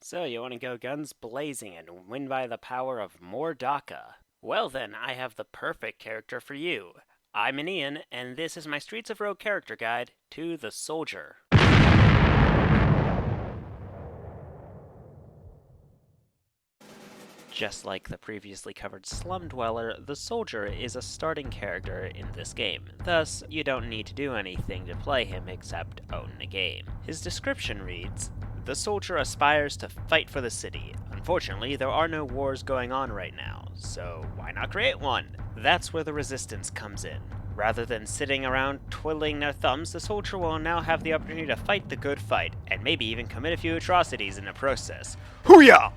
So you want to go guns blazing and win by the power of Mordaka? Well then, I have the perfect character for you. I'm an Ian, and this is my Streets of Rogue character guide to the Soldier. Just like the previously covered Slum Dweller, the Soldier is a starting character in this game. Thus, you don't need to do anything to play him except own the game. His description reads, "The Soldier aspires to fight for the city. Unfortunately, there are no wars going on right now, so why not create one?" That's where the Resistance comes in. Rather than sitting around twiddling their thumbs, the Soldier will now have the opportunity to fight the good fight, and maybe even commit a few atrocities in the process. Hooyah!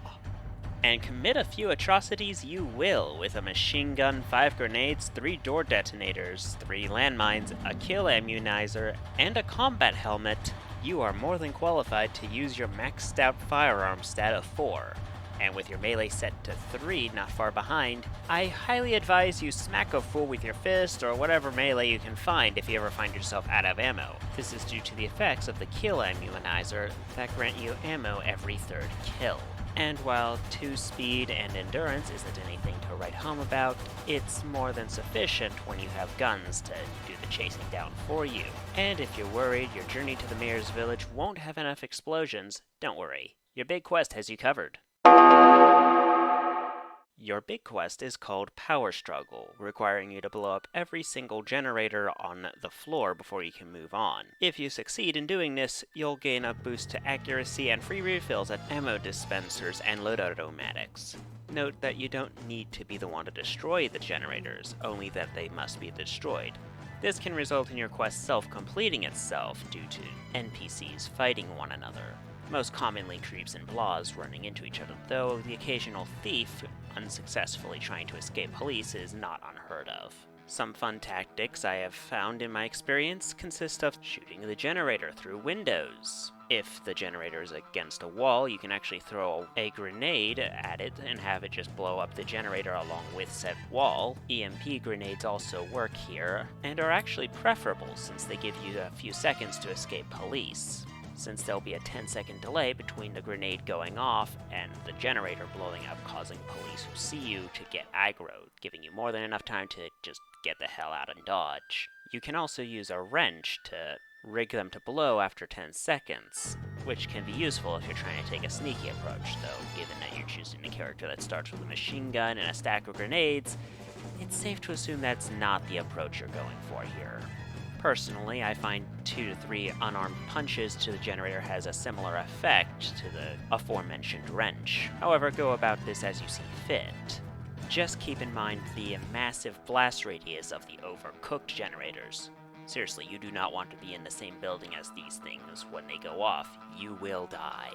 And commit a few atrocities you will, with a machine gun, 5 grenades, 3 door detonators, 3 landmines, a kill immunizer, and a combat helmet. You are more than qualified to use your maxed out firearm stat of 4. And with your melee set to 3 not far behind, I highly advise you smack a fool with your fist or whatever melee you can find if you ever find yourself out of ammo. This is due to the effects of the kill immunizer that grant you ammo every 3rd kill. And while 2 speed and endurance isn't anything to write home about, it's more than sufficient when you have guns to do the chasing down for you. And if you're worried your journey to the mayor's village won't have enough explosions, don't worry. Your big quest has you covered. Your big quest is called Power Struggle, requiring you to blow up every single generator on the floor before you can move on. If you succeed in doing this, you'll gain a boost to accuracy and free refills at ammo dispensers and load-automatics. Note that you don't need to be the one to destroy the generators, only that they must be destroyed. This can result in your quest self-completing itself due to NPCs fighting one another. Most commonly creeps and blahs running into each other, though the occasional thief unsuccessfully trying to escape police is not unheard of. Some fun tactics I have found in my experience consist of shooting the generator through windows. If the generator is against a wall, you can actually throw a grenade at it and have it just blow up the generator along with said wall. EMP grenades also work here, and are actually preferable since they give you a few seconds to escape police, since there'll be a 10-second delay between the grenade going off and the generator blowing up, causing police who see you to get aggroed, giving you more than enough time to just get the hell out and dodge. You can also use a wrench to rig them to blow after 10 seconds, which can be useful if you're trying to take a sneaky approach, though given that you're choosing a character that starts with a machine gun and a stack of grenades, it's safe to assume that's not the approach you're going for here. Personally, I find 2 to 3 unarmed punches to the generator has a similar effect to the aforementioned wrench. However, go about this as you see fit. Just keep in mind the massive blast radius of the overcooked generators. Seriously, you do not want to be in the same building as these things. When they go off, you will die.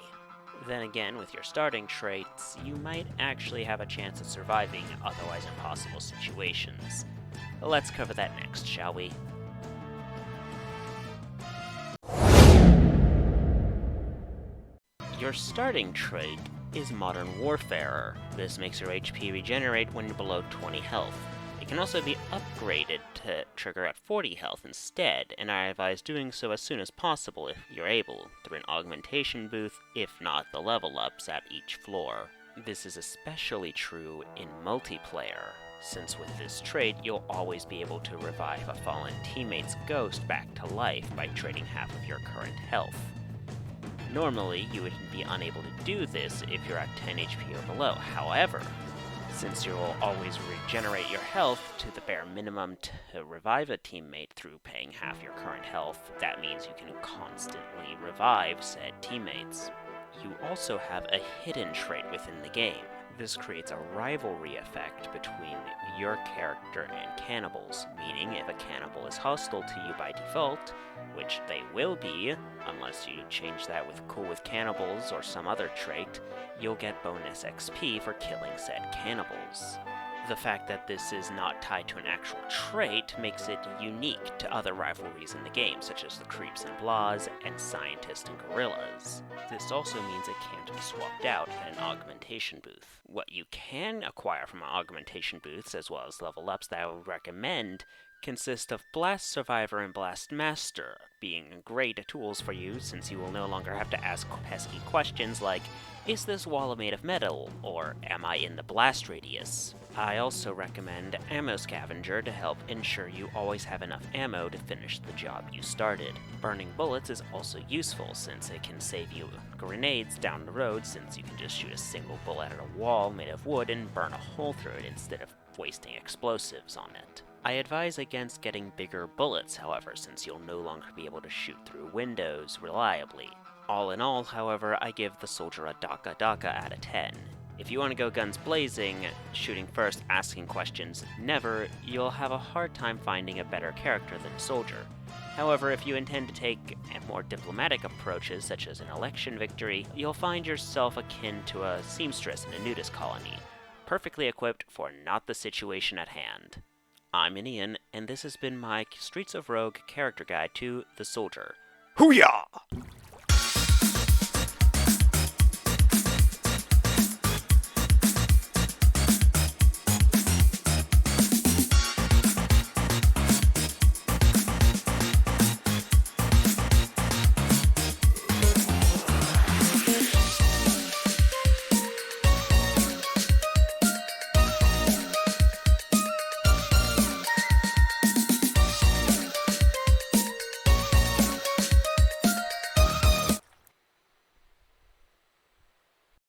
Then again, with your starting traits, you might actually have a chance at surviving otherwise impossible situations. Let's cover that next, shall we? Your starting trait is Modern Warfarer. This makes your HP regenerate when you're below 20 health. It can also be upgraded to trigger at 40 health instead, and I advise doing so as soon as possible if you're able, through an augmentation booth, if not the level ups at each floor. This is especially true in multiplayer, since with this trait you'll always be able to revive a fallen teammate's ghost back to life by trading half of your current health. Normally, you would be unable to do this if you're at 10 HP or below. However, since you will always regenerate your health to the bare minimum to revive a teammate through paying half your current health, that means you can constantly revive said teammates. You also have a hidden trait within the game. This creates a rivalry effect between your character and cannibals, meaning if a cannibal is hostile to you by default, which they will be, unless you change that with Cool with Cannibals or some other trait, you'll get bonus XP for killing said cannibals. The fact that this is not tied to an actual trait makes it unique to other rivalries in the game, such as the Creeps and Blahs and Scientists and Gorillas. This also means it can't be swapped out at an augmentation booth. What you can acquire from augmentation booths, as well as level ups that I would recommend, consist of Blast Survivor and Blast Master, being great tools for you since you will no longer have to ask pesky questions like, is this wall made of metal, or am I in the blast radius? I also recommend Ammo Scavenger to help ensure you always have enough ammo to finish the job you started. Burning bullets is also useful since it can save you grenades down the road since you can just shoot a single bullet at a wall made of wood and burn a hole through it instead of wasting explosives on it. I advise against getting bigger bullets, however, since you'll no longer be able to shoot through windows reliably. All in all, however, I give the Soldier a Daka out of 10. If you want to go guns blazing, shooting first, asking questions never, you'll have a hard time finding a better character than Soldier. However, if you intend to take more diplomatic approaches, such as an election victory, you'll find yourself akin to a seamstress in a nudist colony, perfectly equipped for not the situation at hand. I'm Ian, and this has been my Streets of Rogue character guide to the Soldier. Hoo-yah!